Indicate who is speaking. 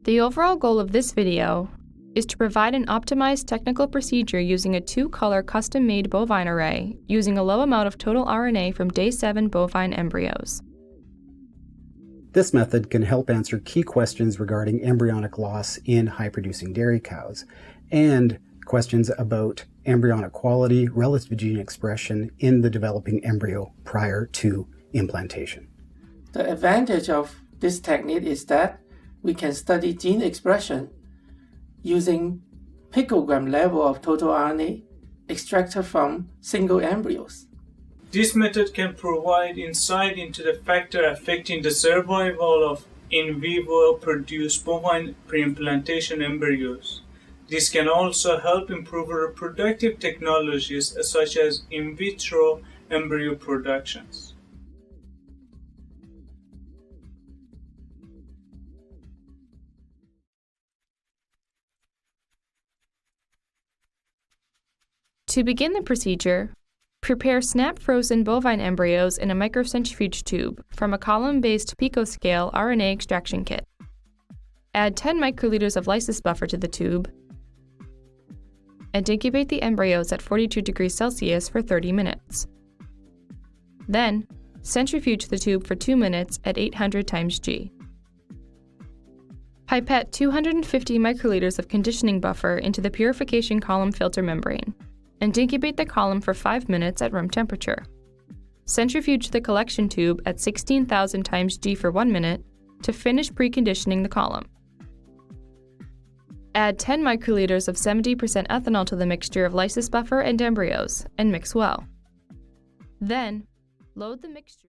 Speaker 1: The overall goal of this video is to provide an optimized technical procedure using a 2-color custom-made bovine array using a low amount of total RNA from day 7 bovine embryos.
Speaker 2: This method can help answer key questions regarding embryonic loss in high-producing dairy cows and questions about embryonic quality relative to gene expression in the developing embryo prior to implantation.
Speaker 3: The advantage of this technique is that we can study gene expression using picogram level of total RNA extracted from single embryos.
Speaker 4: This method can provide insight into the factor affecting the survival of in vivo produced bovine pre-implantation embryos. This can also help improve reproductive technologies such as in vitro embryo productions.
Speaker 1: To begin the procedure, prepare snap-frozen bovine embryos in a microcentrifuge tube from a column-based picoscale RNA extraction kit. Add 10 microliters of lysis buffer to the tube and incubate the embryos at 42 degrees Celsius for 30 minutes. Then, centrifuge the tube for 2 minutes at 800 times G. Pipette 250 microliters of conditioning buffer into the purification column filter membrane and incubate the column for 5 minutes at room temperature. Centrifuge the collection tube at 16,000 times G for 1 minute to finish preconditioning the column. Add 10 microliters of 70% ethanol to the mixture of lysis buffer and embryos and mix well. Then, load the mixture